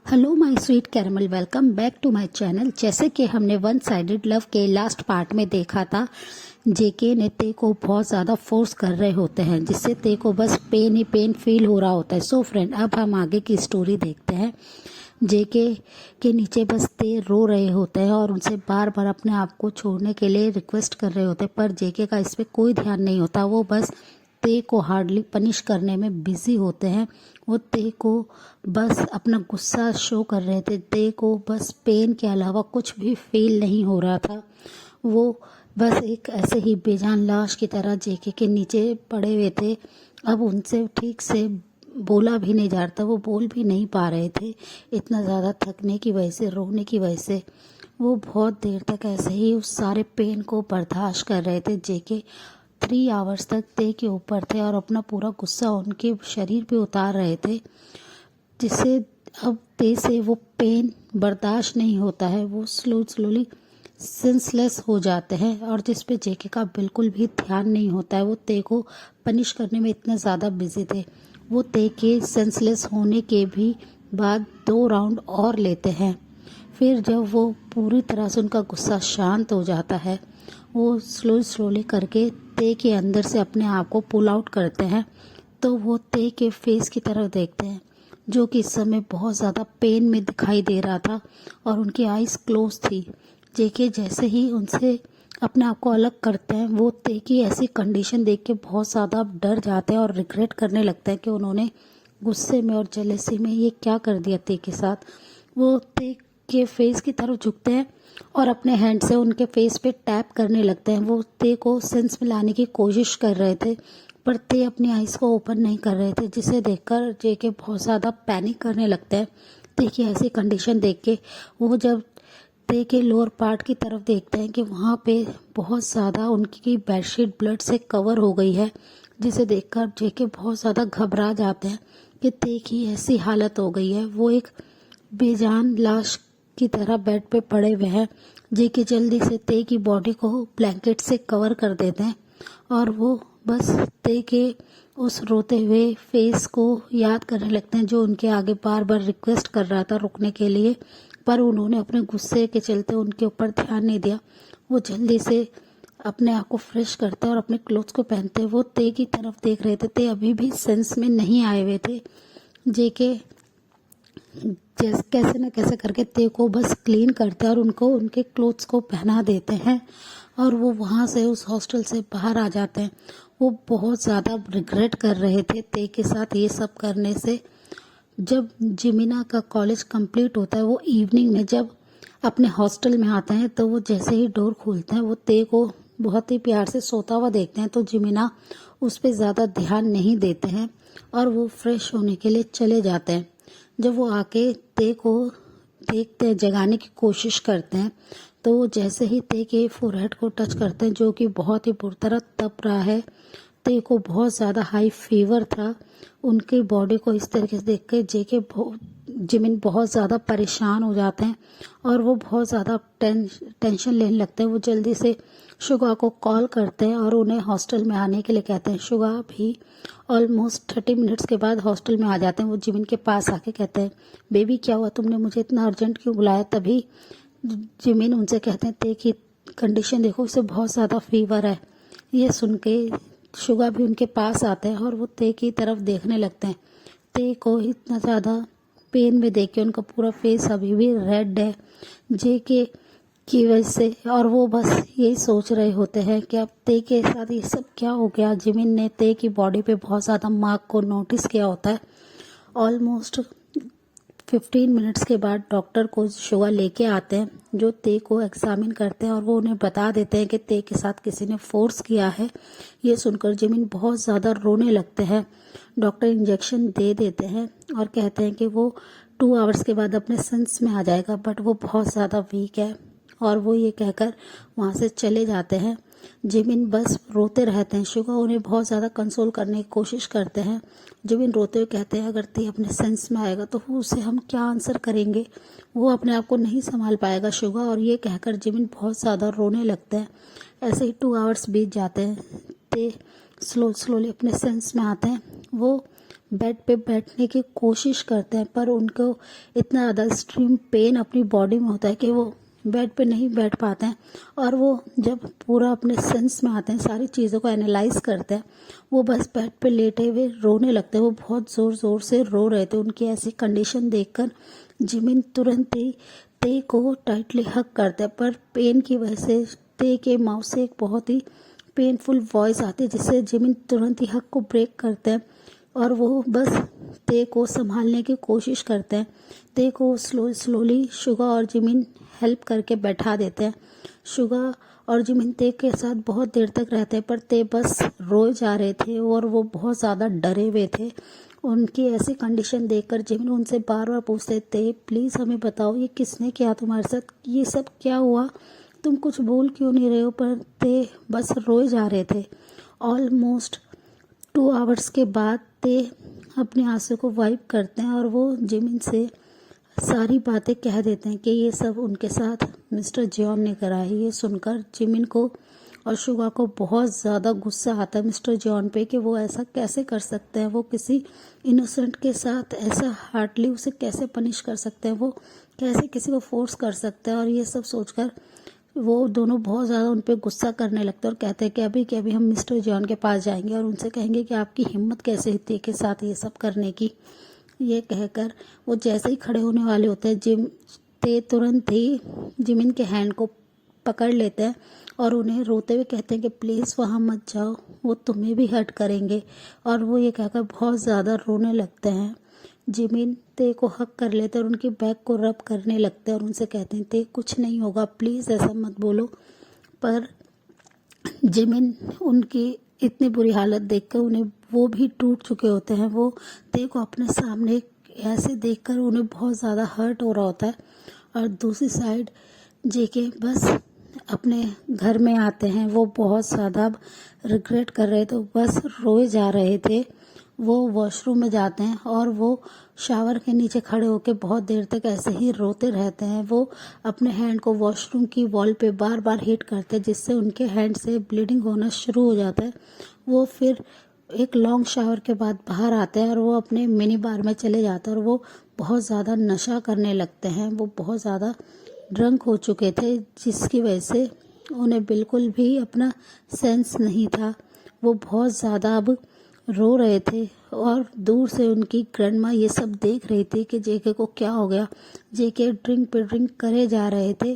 Hello my sweet caramel, welcome back to my channel. जैसे कि हमने वन साइडेड लव के लास्ट पार्ट में देखा था, जेके ने ते को बहुत ज़्यादा फोर्स कर रहे होते हैं, जिससे ते को बस पेन ही पेन फील हो रहा होता है। सो फ्रेंड, अब हम आगे की स्टोरी देखते हैं। जेके के नीचे बस ते रो रहे होते हैं और उनसे बार बार अपने आप को छोड़ने के लिए रिक्वेस्ट कर रहे होते हैं, पर जेके का इस पर कोई ध्यान नहीं होता। वो बस ते को हार्डली पनिश करने में बिजी होते हैं। वो ते को बस अपना गुस्सा शो कर रहे थे। ते को बस पेन के अलावा कुछ भी फील नहीं हो रहा था। वो बस एक ऐसे ही बेजान लाश की तरह जेके के नीचे पड़े हुए थे। अब उनसे ठीक से बोला भी नहीं जा रहा था, वो बोल भी नहीं पा रहे थे, इतना ज़्यादा थकने की वजह से, रोने की वजह से। वो बहुत देर तक ऐसे ही उस सारे पेन को बर्दाश्त कर रहे थे। जेके 3 आवर्स तक ते के ऊपर थे और अपना पूरा गुस्सा उनके शरीर पे उतार रहे थे, जिससे अब ते से वो पेन बर्दाश्त नहीं होता है। वो स्लोली सेंसलेस हो जाते हैं और जिस पे जेके का बिल्कुल भी ध्यान नहीं होता है। वो ते को पनिश करने में इतने ज़्यादा बिजी थे। वो ते के सेंसलेस होने के भी बाद 2 राउंड और लेते हैं। फिर जब वो पूरी तरह से उनका गुस्सा शांत हो जाता है, वो स्लोली करके ते के अंदर से अपने आप को पुल आउट करते हैं। तो वो ते के फेस की तरफ देखते हैं, जो कि इस समय बहुत ज़्यादा पेन में दिखाई दे रहा था और उनकी आइज़ क्लोज थी। जेके जैसे ही उनसे अपने आप को अलग करते हैं, वो ते की ऐसी कंडीशन देख के बहुत ज़्यादा डर जाते हैं और रिग्रेट करने लगते हैं कि उन्होंने गुस्से में और जेलसी में ये क्या कर दिया ते के साथ। वो ते के फेस की तरफ झुकते हैं और अपने हैंड से उनके फेस पे टैप करने लगते हैं। वो ते को सेंस में लाने की कोशिश कर रहे थे, पर ते अपनी आइज को ओपन नहीं कर रहे थे, जिसे देखकर जेके बहुत ज़्यादा पैनिक करने लगते हैं। ते की ऐसी कंडीशन देख के वो जब ते के लोअर पार्ट की तरफ देखते हैं कि वहाँ पे बहुत ज़्यादा उनकी बेडशीट ब्लड से कवर हो गई है, जिसे देखकर जेके बहुत ज़्यादा घबरा जाते हैं कि ते की ऐसी हालत हो गई है। वो एक बेजान लाश की तरह बेड पे पड़े हुए हैं। जेके जल्दी से ते की बॉडी को ब्लैंकेट से कवर कर देते हैं और वो बस ते के उस रोते हुए फेस को याद करने लगते हैं, जो उनके आगे बार बार रिक्वेस्ट कर रहा था रुकने के लिए, पर उन्होंने अपने गुस्से के चलते उनके ऊपर ध्यान नहीं दिया। वो जल्दी से अपने आप को फ्रेश करते और अपने क्लोथ्स को पहनते वो ते की तरफ देख रहे थे। ते अभी भी सेंस में नहीं आए हुए थे। जेके कैसे न कैसे करके ते को बस क्लीन करते हैं और उनको उनके क्लोथ्स को पहना देते हैं और वो वहाँ से उस हॉस्टल से बाहर आ जाते हैं। वो बहुत ज़्यादा रिग्रेट कर रहे थे ते के साथ ये सब करने से। जब जिमिना का कॉलेज कंप्लीट होता है, वो इवनिंग में जब अपने हॉस्टल में आते हैं, तो वो जैसे ही डोर खोलते हैं, वो ते को बहुत ही प्यार से सोता हुआ देखते हैं। तो जिमिना उस पर ज़्यादा ध्यान नहीं देते हैं और वो फ्रेश होने के लिए चले जाते हैं। जब वो आके ते को देखते हैं, जगाने की कोशिश करते हैं, तो वो जैसे ही ते के फोरहेड को टच करते हैं, जो कि बहुत ही बुरी तरह तप रहा है। ते को बहुत ज़्यादा हाई फीवर था। उनकी बॉडी को इस तरीके से देख के जेके जिमिन बहुत ज़्यादा परेशान हो जाते हैं और वो बहुत ज़्यादा टेंशन लेने लगते हैं। वो जल्दी से शुगा को कॉल करते हैं और उन्हें हॉस्टल में आने के लिए कहते हैं। शुगा भी ऑलमोस्ट 30 मिनट्स के बाद हॉस्टल में आ जाते हैं। वो जिमिन के पास आके कहते हैं, बेबी क्या हुआ, तुमने मुझे इतना अर्जेंट क्यों बुलाया? तभी जिमिन उनसे कहते हैं, ते की कंडीशन देखो, उसे बहुत ज़्यादा फीवर है। ये सुन के शुगा भी उनके पास आते हैं और वो ते की तरफ देखने लगते हैं। ते को इतना ज़्यादा पेन में देख के उनका पूरा फेस अभी भी रेड है जेके की वजह से, और वो बस यही सोच रहे होते हैं कि अब ते के साथ ये सब क्या हो गया। जिमिन ने ते की बॉडी पे बहुत ज़्यादा मार्क को नोटिस किया होता है। ऑलमोस्ट 15 मिनट्स के बाद डॉक्टर को शुगा लेके आते हैं, जो ते को एग्जामिन करते हैं और वो उन्हें बता देते हैं कि ते के साथ किसी ने फोर्स किया है। ये सुनकर जिमिन बहुत ज़्यादा रोने लगते हैं। डॉक्टर इंजेक्शन दे देते हैं और कहते हैं कि वो 2 आवर्स के बाद अपने सेंस में आ जाएगा, बट वो बहुत ज़्यादा वीक है और वो ये कहकर वहाँ से चले जाते हैं। जिमिन बस रोते रहते हैं। शुगा उन्हें बहुत ज़्यादा कंसोल करने की कोशिश करते हैं। जिमिन रोते हुए कहते हैं, अगर ते अपने सेंस में आएगा तो उसे हम क्या आंसर करेंगे, वो अपने आप को नहीं संभाल पाएगा शुगा। और ये कहकर जिमिन बहुत ज़्यादा रोने लगते हैं। ऐसे ही 2 आवर्स बीत जाते हैं। ते स्लोली अपने सेंस में आते हैं। वो बेड पे बैठने की कोशिश करते हैं, पर उनको इतना ज़्यादा एक्सट्रीम पेन अपनी बॉडी में होता है कि वो बेड पे नहीं बैठ पाते हैं। और वो जब पूरा अपने सेंस में आते हैं, सारी चीज़ों को एनालाइज करते हैं, वो बस बेड पे लेटे हुए रोने लगते हैं। वो बहुत ज़ोर ज़ोर से रो रहे थे। उनकी ऐसी कंडीशन देखकर जिमिन तुरंत ही ते को टाइटली हक करता है, पर पेन की वजह से ते के माउथ से एक बहुत ही पेनफुल वॉइस आती है, जिससे जिमिन तुरंत ही हक को ब्रेक करते हैं और वो बस ते को संभालने की कोशिश करते हैं। ते को स्लोली शुगा और जिमिन हेल्प करके बैठा देते हैं। शुगा और जिमिन ते के साथ बहुत देर तक रहते हैं, पर ते बस रोए जा रहे थे और वो बहुत ज़्यादा डरे हुए थे। उनकी ऐसी कंडीशन देखकर जिमिन उनसे बार बार पूछते थे, प्लीज़ हमें बताओ ये किसने किया तुम्हारे साथ, ये सब क्या हुआ, तुम कुछ बोल क्यों नहीं रहे हो। पर ते बस रोए जा रहे थे। ऑलमोस्ट 2 आवर्स के बाद ते अपने आंसू को वाइप करते हैं और वो जिमिन से सारी बातें कह देते हैं कि ये सब उनके साथ मिस्टर जॉन ने करा है। ये सुनकर जिमिन को और शुगा को बहुत ज़्यादा गुस्सा आता है मिस्टर जॉन पे कि वो ऐसा कैसे कर सकते हैं। वो किसी इनोसेंट के साथ ऐसा हार्डली उसे कैसे पनिश कर सकते हैं, वो कैसे किसी को फोर्स कर सकते हैं। और ये सब सोचकर वो दोनों बहुत ज़्यादा उन पर गुस्सा करने लगते हैं और कहते हैं कि अभी हम मिस्टर जॉन के पास जाएंगे और उनसे कहेंगे कि आपकी हिम्मत कैसे हुई थी के साथ ये सब करने की। ये कहकर वो जैसे ही खड़े होने वाले होते हैं, ते तुरंत ही जिमिन के हैंड को पकड़ लेते हैं और उन्हें रोते हुए कहते हैं कि प्लीज़ वहाँ मत जाओ, वो तुम्हें भी हर्ट करेंगे। और वो ये कहकर बहुत ज़्यादा रोने लगते हैं। जिमिन ते को हक कर लेते हैं और उनकी बैक को रब करने लगते हैं और उनसे कहते हैं, ते कुछ नहीं होगा, प्लीज़ ऐसा मत बोलो। पर जिमिन उनकी इतनी बुरी हालत देखकर उन्हें वो भी टूट चुके होते हैं। वो ते को अपने सामने ऐसे देखकर उन्हें बहुत ज़्यादा हर्ट हो रहा होता है। और दूसरी साइड जेके बस अपने घर में आते हैं। वो बहुत ज़्यादा रिग्रेट कर रहे थे, बस रोए जा रहे थे। वो वॉशरूम में जाते हैं और वो शावर के नीचे खड़े होकर बहुत देर तक ऐसे ही रोते रहते हैं। वो अपने हैंड को वॉशरूम की वॉल पे बार बार हिट करते हैं, जिससे उनके हैंड से ब्लीडिंग होना शुरू हो जाता है। वो फिर एक लॉन्ग शावर के बाद बाहर आते हैं और वो अपने मिनी बार में चले जाते हैं और वो बहुत ज़्यादा नशा करने लगते हैं। वो बहुत ज़्यादा ड्रंक हो चुके थे, जिसकी वजह से उन्हें बिल्कुल भी अपना सेंस नहीं था। वो बहुत ज़्यादा अब रो रहे थे और दूर से उनकी ग्रैंडमा ये सब देख रही थी कि जेके को क्या हो गया। जेके ड्रिंक पे ड्रिंक करे जा रहे थे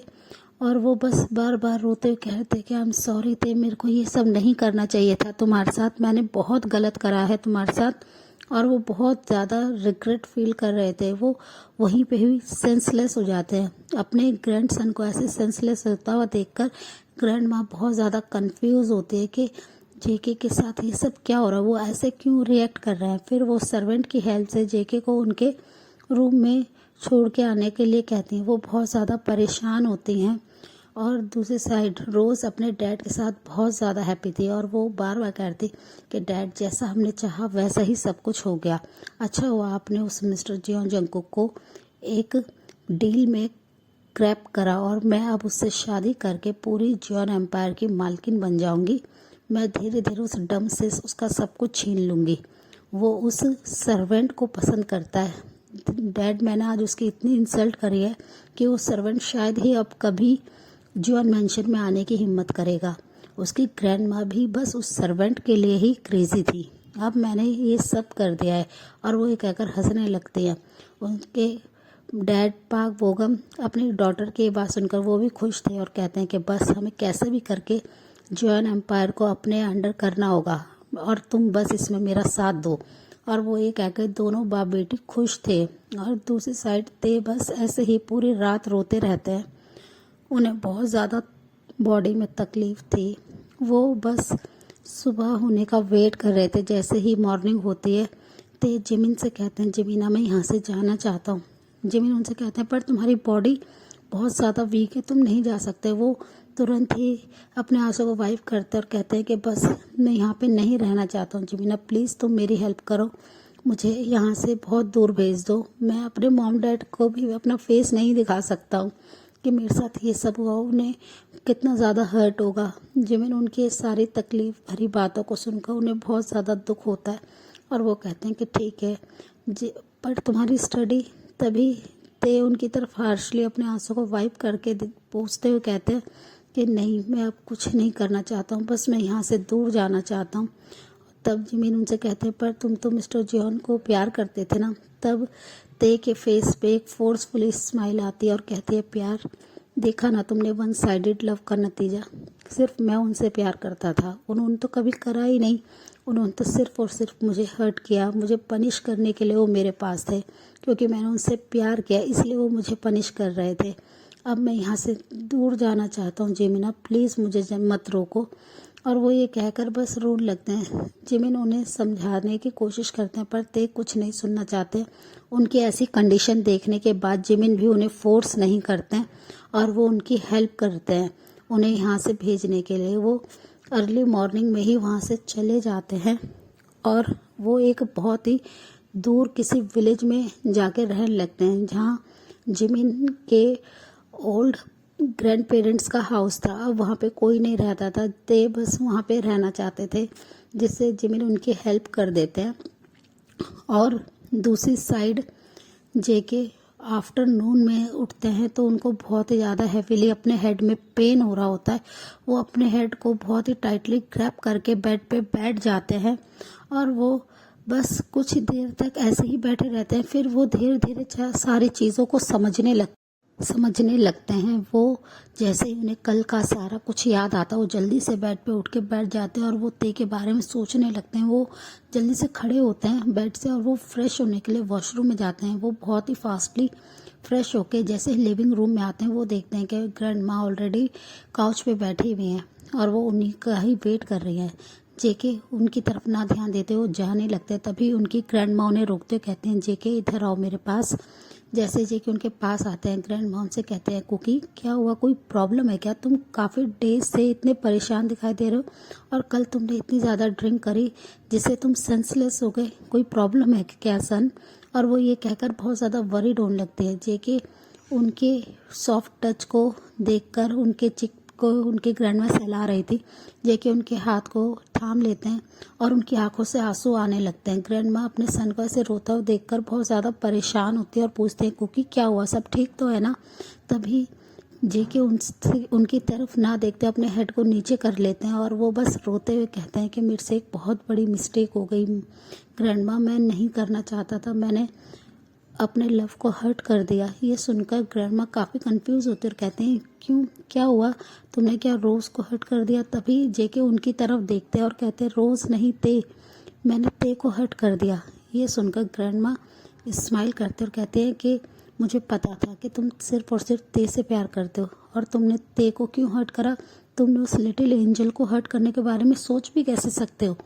और वो बस बार बार रोते हुए कह रहे थे कि आई एम सॉरी थे, मेरे को ये सब नहीं करना चाहिए था तुम्हारे साथ, मैंने बहुत गलत करा है तुम्हारे साथ। और वो बहुत ज़्यादा रिग्रेट फील कर रहे थे। वो वहीं पे ही सेंसलेस हो जाते हैं। अपने ग्रैंड सन को ऐसे सेंसलेस होता हुआ देखकर ग्रैंड माँ बहुत ज़्यादा कंफ्यूज होती है कि जेके के साथ ये सब क्या हो रहा है, वो ऐसे क्यों रिएक्ट कर रहे हैं। फिर वो सर्वेंट की हेल्प से जेके को उनके रूम में छोड़ के आने के लिए कहती हैं। वो बहुत ज़्यादा परेशान होती हैं। और दूसरी साइड रोज़ अपने डैड के साथ बहुत ज़्यादा हैप्पी थी और वो बार बार कहती कि डैड जैसा हमने चाहा वैसा ही सब कुछ हो गया। अच्छा हुआ आपने उस मिस्टर जियोंग जंगकुक को एक डील में क्रैप करा और मैं अब उससे शादी करके पूरी जियोन एम्पायर की मालकिन बन जाऊंगी। मैं धीरे धीरे उस डम से उसका सब कुछ छीन लूँगी। वो उस सर्वेंट को पसंद करता है। डैड मैंने आज उसकी इतनी इंसल्ट करी है कि वो सर्वेंट शायद ही अब कभी जियोन मैंशन में आने की हिम्मत करेगा। उसकी ग्रैंड माँ भी बस उस सर्वेंट के लिए ही क्रेजी थी। अब मैंने ये सब कर दिया है। और वो ये कहकर हंसने लगती हैं। उनके डैड पाक बोगम अपनी डॉटर की बात सुनकर वो भी खुश थे और कहते हैं कि बस हमें कैसे भी करके जियोन एम्पायर को अपने अंडर करना होगा और तुम बस इसमें मेरा साथ दो। और वो ये कहकर दोनों बाप बेटी खुश थे। और दूसरी साइड ते बस ऐसे ही पूरी रात रोते रहते हैं। उन्हें बहुत ज़्यादा बॉडी में तकलीफ़ थी। वो बस सुबह होने का वेट कर रहे थे। जैसे ही मॉर्निंग होती है ते जिमिन से कहते हैं, जिमिना मैं यहाँ से जाना चाहता हूँ। जिमिन उनसे कहते हैं पर तुम्हारी बॉडी बहुत ज़्यादा वीक है, तुम नहीं जा सकते। वो तुरंत ही अपने आंसू को वाइप करते और कहते हैं कि बस मैं यहाँ पे नहीं रहना चाहता हूँ। जिमिना प्लीज़ तुम मेरी हेल्प करो, मुझे यहाँ से बहुत दूर भेज दो। मैं अपने मॉम डैड को भी अपना फेस नहीं दिखा सकता हूँ कि मेरे साथ ये सब हुआ, उन्हें कितना ज़्यादा हर्ट होगा। जिमिन उनकी सारी तकलीफ़ भरी बातों को सुनकर उन्हें बहुत ज़्यादा दुख होता है और वो कहते हैं कि ठीक है जी, पर तुम्हारी स्टडी। तभी ते उनकी तरफ हार्शली अपने आंसू को वाइप करके पूछते हुए कहते हैं कि नहीं, मैं अब कुछ नहीं करना चाहता हूँ, बस मैं यहाँ से दूर जाना चाहता हूँ। तब जिमिन उनसे कहते हैं पर तुम तो मिस्टर जॉन को प्यार करते थे ना। तब ते के फेस पे एक फोर्सफुली स्माइल आती है और कहती है प्यार, देखा ना तुमने वन साइडेड लव का नतीजा। सिर्फ मैं उनसे प्यार करता था, उन्होंने तो कभी करा ही नहीं। उन्होंने तो सिर्फ और सिर्फ मुझे हर्ट किया, मुझे पनिश करने के लिए वो मेरे पास थे, क्योंकि मैंने उनसे प्यार किया इसलिए वो मुझे पनिश कर रहे थे। अब मैं यहाँ से दूर जाना चाहता हूँ जिमिन, प्लीज़ मुझे मत रोको। और वो ये कहकर बस रोने लगते हैं। जिमिन उन्हें समझाने की कोशिश करते हैं पर ते कुछ नहीं सुनना चाहते। उनकी ऐसी कंडीशन देखने के बाद जिमिन भी उन्हें फोर्स नहीं करते हैं और वो उनकी हेल्प करते हैं उन्हें यहाँ से भेजने के लिए। वो अर्ली मॉर्निंग में ही वहाँ से चले जाते हैं और वो एक बहुत ही दूर किसी विलेज में जाके रहने लगते हैं, जहाँ जिमिन के ओल्ड ग्रैंड पेरेंट्स का हाउस था। अब वहाँ पे कोई नहीं रहता था, ते बस वहाँ पे रहना चाहते थे, जिससे जिमिन उनकी हेल्प कर देते हैं। और दूसरी साइड जेके आफ्टरनून में उठते हैं तो उनको बहुत ही ज़्यादा हैवीली अपने हेड में पेन हो रहा होता है। वो अपने हेड को बहुत ही टाइटली ग्रैब करके बेड पे बैठ जाते हैं और वो बस कुछ देर तक ऐसे ही बैठे रहते हैं। फिर वो धीरे धीरे सारी चीज़ों को समझने लगते हैं। वो जैसे ही उन्हें कल का सारा कुछ याद आता है वो जल्दी से बेड पे उठ के बैठ जाते हैं और वो ते के बारे में सोचने लगते हैं। वो जल्दी से खड़े होते हैं बेड से और वो फ्रेश होने के लिए वॉशरूम में जाते हैं। वो बहुत ही फास्टली फ्रेश होके जैसे ही लिविंग रूम में आते हैं वो देखते हैं कि ग्रैंड माँ ऑलरेडी काउच पे बैठी हुई हैं और वो उन्हीं का ही वेट कर रही है। जेके उनकी तरफ ना ध्यान देते वो जाने लगते हैं। तभी उनकी ग्रैंड माँ उन्हें रोकते कहते हैं जेके इधर आओ मेरे पास। जैसे जेके उनके पास आते हैं ग्रैंड माँ उनसे कहते हैं कुकी क्या हुआ, कोई प्रॉब्लम है क्या? तुम काफ़ी डेज से इतने परेशान दिखाई दे रहे हो और कल तुमने इतनी ज़्यादा ड्रिंक करी जिससे तुम सेंसलेस हो गए, कोई प्रॉब्लम है क्या सन? और वो ये कहकर बहुत ज़्यादा वरीड होने लगते हैं। जेके उनके सॉफ्ट टच को देखकर उनके चिक को उनकी ग्रैंडमा सहला रही थी। जेके उनके हाथ को थाम लेते हैं और उनकी आंखों से आंसू आने लगते हैं। ग्रैंडमा अपने सन को ऐसे रोता हुआ देखकर बहुत ज़्यादा परेशान होती है और पूछते हैं कुकी क्या हुआ, सब ठीक तो है ना? तभी जेके उनकी तरफ ना देखते अपने हेड को नीचे कर लेते हैं और वो बस रोते हुए कहते हैं कि मेरे से एक बहुत बड़ी मिस्टेक हो गई ग्रैंडमा, मैं नहीं करना चाहता था, मैंने अपने लव को हर्ट कर दिया। ये सुनकर ग्रैंडमा काफ़ी कंफ्यूज होते और कहते हैं क्यों, क्या हुआ, तुमने क्या रोज़ को हर्ट कर दिया? तभी जेके उनकी तरफ देखते हैं और कहते हैं रोज़ नहीं ते, मैंने ते को हर्ट कर दिया। ये सुनकर ग्रैंडमा स्माइल करते और कहते हैं कि मुझे पता था कि तुम सिर्फ और सिर्फ ते से प्यार करते हो और तुमने ते को क्यों हर्ट करा? तुमने उस लिटिल एंजल को हर्ट करने के बारे में सोच भी कैसे सकते हो?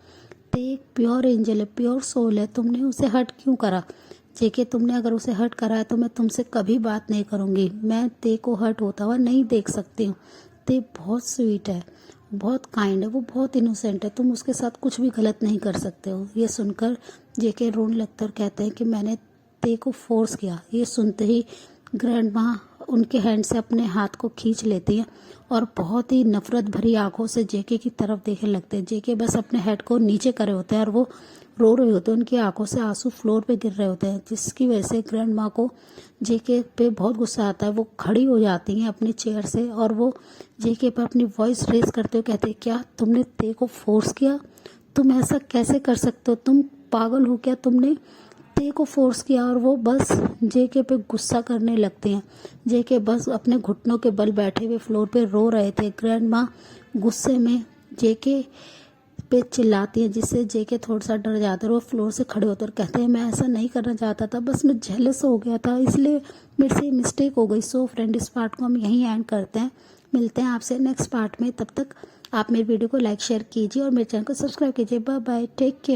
ते एक प्योर एंजल है, प्योर सोल है, तुमने उसे हर्ट क्यों करा? जेके तुमने अगर उसे हर्ट करा है तो मैं तुमसे कभी बात नहीं करूँगी, मैं ते को हर्ट होता हुआ नहीं देख सकती हूँ। ते बहुत स्वीट है, बहुत काइंड है, वो बहुत इनोसेंट है, तुम उसके साथ कुछ भी गलत नहीं कर सकते हो। ये सुनकर जेके रोने लगता और कहते हैं कि मैंने ते को फोर्स किया। ये सुनते ही ग्रैंड माँ उनके हैंड से अपने हाथ को खींच लेती हैं और बहुत ही नफरत भरी आंखों से जेके की तरफ देखने लगते हैं। जेके बस अपने हेड को नीचे करे होते हैं और वो रो रहे होते हैं, उनकी आंखों से आंसू फ्लोर पे गिर रहे होते हैं, जिसकी वजह से ग्रैंड माँ को जेके पे बहुत गुस्सा आता है। वो खड़ी हो जाती हैं अपनी चेयर से और वो जेके पर अपनी वॉइस रेज करते हुए कहते हैं क्या तुमने ते को फोर्स किया? तुम ऐसा कैसे कर सकते हो? तुम पागल हो क्या? तुमने ते को फोर्स किया? और वो बस जेके पे गुस्सा करने लगते हैं। जेके बस अपने घुटनों के बल बैठे हुए फ्लोर पे रो रहे थे। ग्रैंड माँ गुस्से में जेके पे चिल्लाती है, जिससे जेके थोड़ा सा डर जाते हैं। वो फ्लोर से खड़े होते और कहते हैं मैं ऐसा नहीं करना चाहता था, बस मैं जेलस हो गया था, इसलिए मेरे से मिस्टेक हो गई। सो फ्रेंड, इस पार्ट को हम यहीं एंड करते हैं, मिलते हैं आपसे नेक्स्ट पार्ट में। तब तक आप मेरे वीडियो को लाइक शेयर कीजिए और मेरे चैनल को सब्सक्राइब कीजिए। Bye bye, take care.